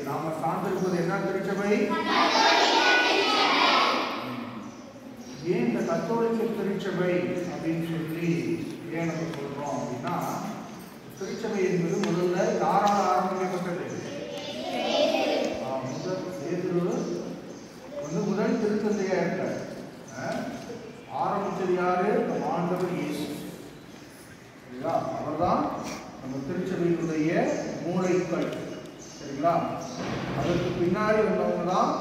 நாம சார்ந்திருப்பது என்ன திருச்சபை? ஏன் இந்த கத்தோலிக்க திருச்சபை அப்படின்னு சொல்லி ஏன் நம்ம சொல்றோம் அப்படின்னா, திருச்சபை என்பது முதல்ல யாரால் ஆரம்பிக்கப்பட்டது? முதல் திருத்தந்தையா இருக்கார். ஆரம்பிச்சது யாரு? நம்ம ஆண்டவர் இயேசு. சரிங்களா? அவர்தான் நம்ம திருச்சபையினுடைய மூளைக்கல். சரிங்களா? அதற்கு பின்னாடி வந்தவங்க தான்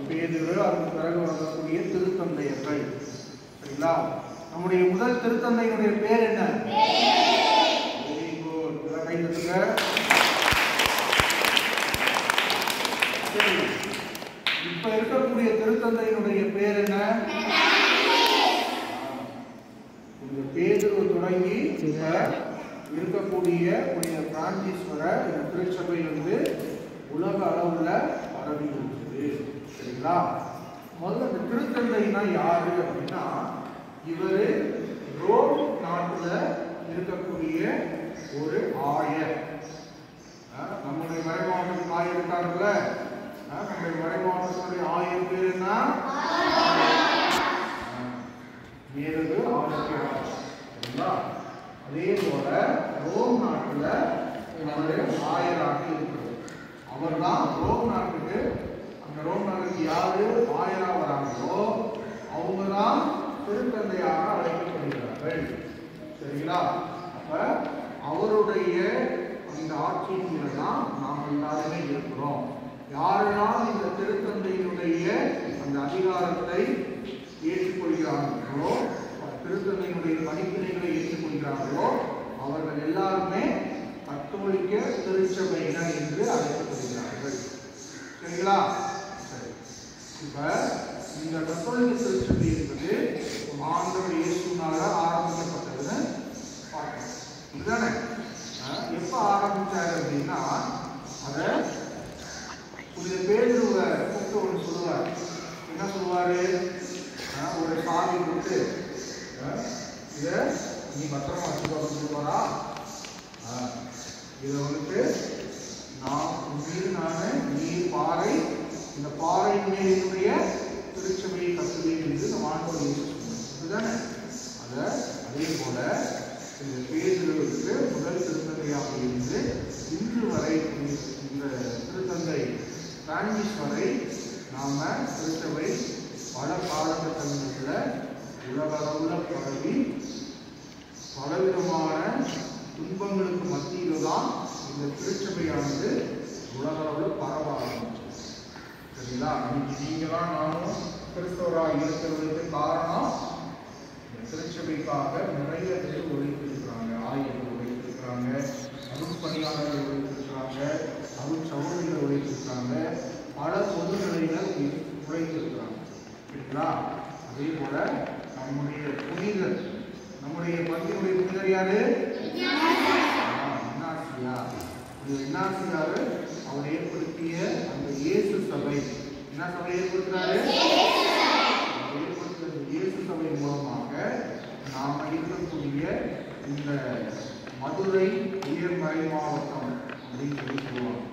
பேதுரு, அதுக்கு பிறகு வரக்கூடிய திருத்தந்தையர்கள். சரிங்களா? நம்முடைய முதல் திருத்தந்தையினுடைய பேர் என்ன? Very good. கை தட்டுங்க. சரி, இப்ப இருக்கக்கூடிய திருத்தந்தையினுடைய பேர் என்ன? பேதுரு தொடங்கி இருக்கக்கூடிய பிரான்சிஸ் வர இந்த திருச்சபை உலக அளவுல பரவி இருக்குது. சரிங்களா? முதல்ல இந்த திருத்தந்தைனா யாரு அப்படின்னா, இவரு ரோம் நாட்டுல இருக்கக்கூடிய ஒரு ஆயர். நம்முடைய மறைமாவட்டத்துக்கு ஆயர் இருக்காருல்ல, நம்முடைய மறைமாவட்டத்துடைய ஆயர் பேர் என்ன? மேலது ஆரோக்கியவார். சரிங்களா? அதே போல ரோம் நாட்டுல ஆயராக இருக்கிறது. அவர் தான் ரோம் நாட்டுக்கு, அந்த ரோம் நாட்டுக்கு யாரு ஆயரா வராங்களோ அவங்க தான் திருத்தந்தையாக அழைக்கப்படுகிறார்கள். சரிங்களா? அப்ப அவருடைய அந்த ஆட்சியின் கீழ் தான் நாம் எல்லாருமே இருக்கிறோம். யாரெல்லாம் இந்த திருத்தந்தையினுடைய அந்த அதிகாரத்தை ஏற்றுக்கொள்கிறார்களோ, திருத்தந்தையினுடைய மதிப்பினைகளை ஏற்றுக்கொள்கிறார்களோ, அவர்கள் எல்லாருமே கத்தோலிக்க திருச்சபையினர் என்று அழைக்கப்படுகிறார்கள். சரிங்களா? சரி, இப்ப இந்த கத்தோலிக்க திருச்சபை என்பது ஆண்டவர் இயேசுனால ஆரம்பிக்கப்பட்டதுன்னு பார்க்கணும். இதுதானே? எப்ப ஆரம்பிச்சாரு அப்படின்னா, அத புனித பேதுருவை கூப்பிட்டு ஒன்று சொல்லுவார். என்ன சொல்லுவாரு? ஒரு சாவி கொடுத்து இத நீ பத்திரமா வச்சுக்கோ சொல்லுவாரா? இதை நீர் பாறை, இந்த பாறையின் மேல் என்னுடைய திருச்சபையை கட்டுவேன் என்று நம்ம ஆண்டவர் இயேசு சொன்னார். இதுதானே? அதே போல இந்த பேதுருவுக்கு முதல் திருத்தந்தையாக இருந்து இன்று வரை இந்த திருத்தந்தை பிரான்சிஸ் வரை நாம திருச்சபை பல காலகட்டங்களில் உலகளவில் பரவி பலவிதமான துன்பங்களுக்கு மத்தியில் தான் இந்த திருச்சபையானது உலகளவில் பரவ ஆரம்பிச்சது. சரிங்களா? இன்னைக்கு நீங்களாம் நானும் கிறிஸ்தவராக இருக்கிறதுக்கு காரணம் இந்த திருச்சபைக்காக நிறைய பேர் உழைத்திருக்கிறாங்க. ஆயர்கள் உழைத்திருக்கிறாங்க, அருட்பணியாளர்கள் உழைத்திருக்கிறாங்க, அருட்சகோதரிகள் உழைத்திருக்கிறாங்க, பல பொதுநிலையினர் உழைத்திருக்கிறாங்க. சரிங்களா? அதே போல நம்முடைய புனிதர், நம்முடைய பத்தினுடைய புனிதர் யாரு? இன்னாசியார். அவர் ஏற்படுத்திய அந்த இயேசு சபை, என்ன சபை ஏற்படுத்தினாரு? ஏற்படுத்திய இயேசு சபை மூலமாக நாம் இருக்கக்கூடிய இந்த மதுரை உயர்மறை மாவட்டம் அப்படின்னு சொல்லி சொல்லுவாங்க.